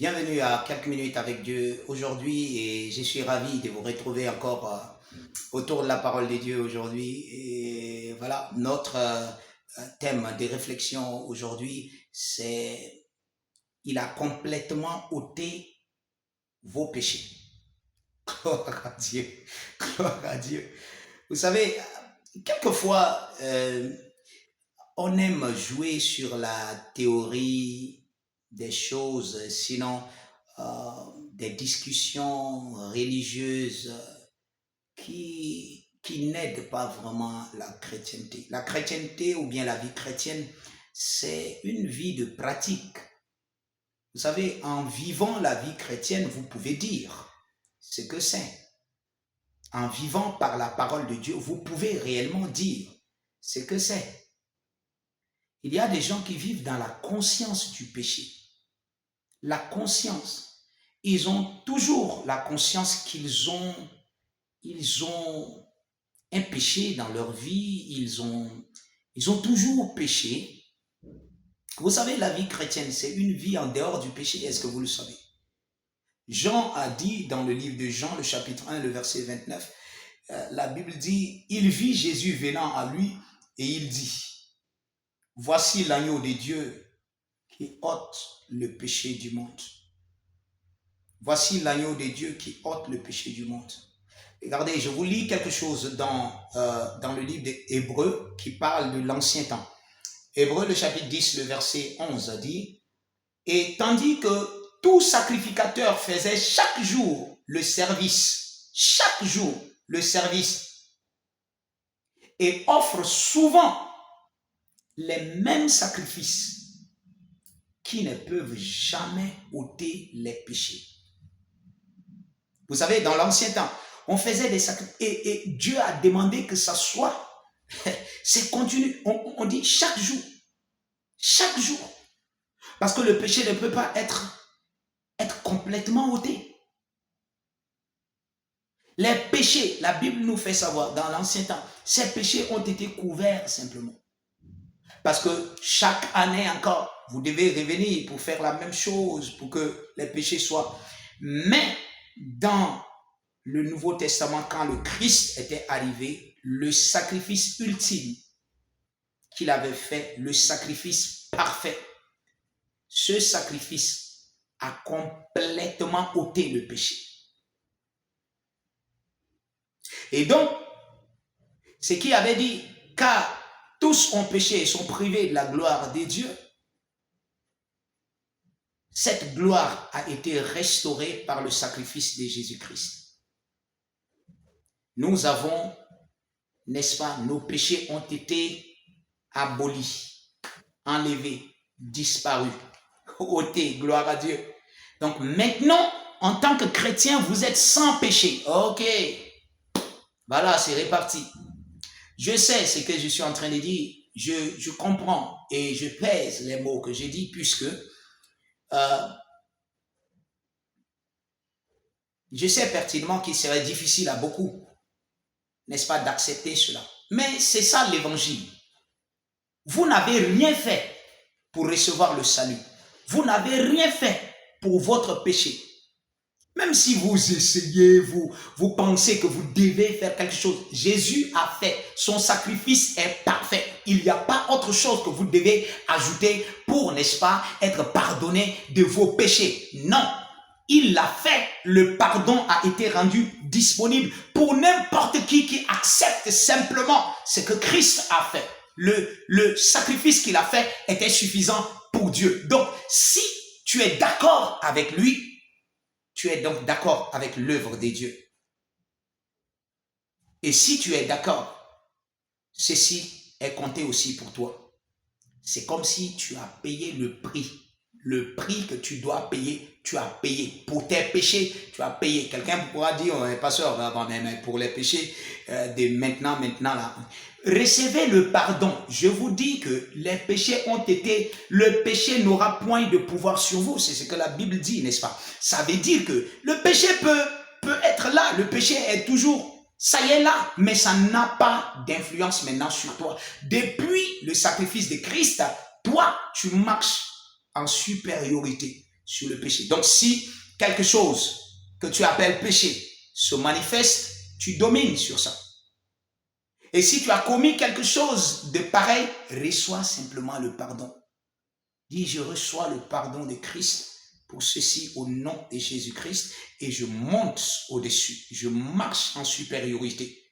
Bienvenue à quelques minutes avec Dieu aujourd'hui et je suis ravi de vous retrouver encore autour de la parole de Dieu aujourd'hui. Et voilà, notre thème de réflexion aujourd'hui, c'est il a complètement ôté vos péchés. Gloire à Dieu, gloire à Dieu. Vous savez, quelquefois, on aime jouer sur la théorie des choses, sinon des discussions religieuses qui n'aident pas vraiment la chrétienté. La chrétienté ou bien la vie chrétienne, c'est une vie de pratique. Vous savez, en vivant la vie chrétienne, vous pouvez dire ce que c'est. En vivant par la parole de Dieu, vous pouvez réellement dire ce que c'est. Il y a des gens qui vivent dans la conscience du péché. La conscience. Ils ont toujours la conscience qu'ils ont un péché dans leur vie. Ils ont toujours péché. Vous savez, la vie chrétienne, c'est une vie en dehors du péché. Est-ce que vous le savez? Jean a dit dans le livre de Jean, le chapitre 1, le verset 29, la Bible dit, il vit Jésus venant à lui et il dit, voici l'agneau de Dieu qui ôte le péché du monde. Voici l'agneau de Dieu qui ôte le péché du monde. Regardez, je vous lis quelque chose dans le livre d'Hébreux qui parle de l'ancien temps. Hébreux, le chapitre 10, le verset 11 dit, et tandis que tout sacrificateur faisait chaque jour le service, et offre souvent les mêmes sacrifices qui ne peuvent jamais ôter les péchés. Vous savez, dans l'ancien temps, on faisait des sacrifices et Dieu a demandé que ça soit, c'est continu. On dit chaque jour. Parce que le péché ne peut pas être complètement ôté. Les péchés, la Bible nous fait savoir, dans l'ancien temps, ces péchés ont été couverts simplement. Parce que chaque année encore, vous devez revenir pour faire la même chose, pour que les péchés soient. Mais dans le Nouveau Testament, quand le Christ était arrivé, le sacrifice ultime qu'il avait fait, le sacrifice parfait, ce sacrifice a complètement ôté le péché. Et donc, ce qui avait dit, car tous ont péché et sont privés de la gloire de Dieu, cette gloire a été restaurée par le sacrifice de Jésus-Christ. Nous avons, n'est-ce pas, nos péchés ont été abolis, enlevés, disparus, ôtés, gloire à Dieu. Donc maintenant, en tant que chrétien, vous êtes sans péché. Ok, voilà, c'est réparti. Je sais ce que je suis en train de dire, je comprends et je pèse les mots que j'ai dit puisque je sais pertinemment qu'il serait difficile à beaucoup, n'est-ce pas, d'accepter cela. Mais c'est ça l'évangile. Vous n'avez rien fait pour recevoir le salut. Vous n'avez rien fait pour votre péché. Même si vous essayez, vous pensez que vous devez faire quelque chose, Jésus a fait. Son sacrifice est parfait. Il n'y a pas autre chose que vous devez ajouter pour, n'est-ce pas, être pardonné de vos péchés. Non, il l'a fait. Le pardon a été rendu disponible pour n'importe qui accepte simplement ce que Christ a fait. Le sacrifice qu'il a fait était suffisant pour Dieu. Donc, si tu es d'accord avec lui, tu es donc d'accord avec l'œuvre de Dieu. Et si tu es d'accord, ceci est compté aussi pour toi. C'est comme si tu as payé le prix. Le prix que tu dois payer, tu as payé. Pour tes péchés, tu as payé. Quelqu'un pourra dire, pasteur, mais pour les péchés de maintenant là. Recevez le pardon. Je vous dis que les péchés ont été, le péché n'aura point de pouvoir sur vous. C'est ce que la Bible dit, n'est-ce pas? Ça veut dire que le péché peut être là. Le péché est toujours, ça y est là, mais ça n'a pas d'influence maintenant sur toi. Depuis le sacrifice de Christ, toi, tu marches en supériorité sur le péché. Donc si quelque chose que tu appelles péché se manifeste, tu domines sur ça. Et si tu as commis quelque chose de pareil, reçois simplement le pardon. Dis, je reçois le pardon de Christ pour ceci au nom de Jésus-Christ et je monte au-dessus. Je marche en supériorité.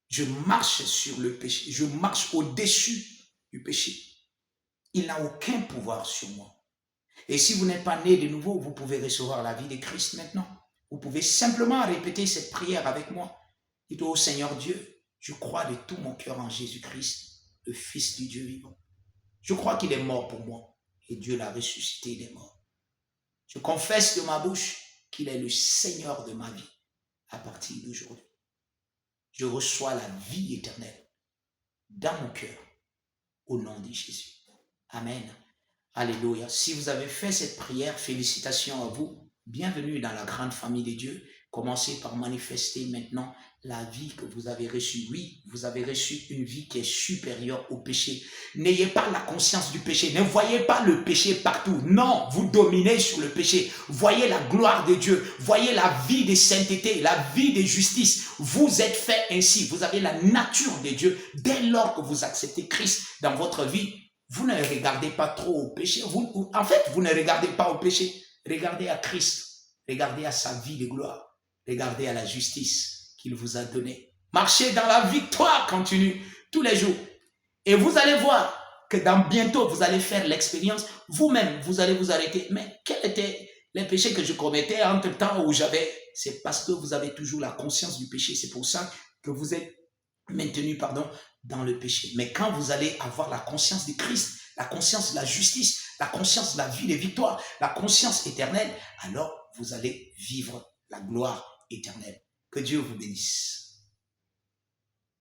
Je marche sur le péché. Je marche au-dessus du péché. Il n'a aucun pouvoir sur moi. Et si vous n'êtes pas né de nouveau, vous pouvez recevoir la vie de Christ maintenant. Vous pouvez simplement répéter cette prière avec moi. Dites au Seigneur Dieu, je crois de tout mon cœur en Jésus-Christ, le Fils du Dieu vivant. Je crois qu'il est mort pour moi et Dieu l'a ressuscité des morts. Je confesse de ma bouche qu'il est le Seigneur de ma vie à partir d'aujourd'hui. Je reçois la vie éternelle dans mon cœur au nom de Jésus. Amen. Alléluia. Si vous avez fait cette prière, félicitations à vous. Bienvenue dans la grande famille de Dieu. Commencez par manifester maintenant la vie que vous avez reçue. Oui, vous avez reçu une vie qui est supérieure au péché. N'ayez pas la conscience du péché. Ne voyez pas le péché partout. Non, vous dominez sur le péché. Voyez la gloire de Dieu. Voyez la vie de sainteté, la vie de justice. Vous êtes fait ainsi. Vous avez la nature de Dieu. Dès lors que vous acceptez Christ dans votre vie, vous ne regardez pas trop au péché. En fait, vous ne regardez pas au péché. Regardez à Christ. Regardez à sa vie de gloire. Regardez à la justice qu'il vous a donnée. Marchez dans la victoire continue tous les jours. Et vous allez voir que dans bientôt, vous allez faire l'expérience. Vous-même, vous allez vous arrêter. Mais quels étaient les péchés que je commettais entre le temps où j'avais... C'est parce que vous avez toujours la conscience du péché. C'est pour ça que vous êtes maintenu, dans le péché. Mais quand vous allez avoir la conscience de Christ, la conscience de la justice, la conscience de la vie de victoire, la conscience éternelle, alors vous allez vivre la gloire éternelle. Que Dieu vous bénisse.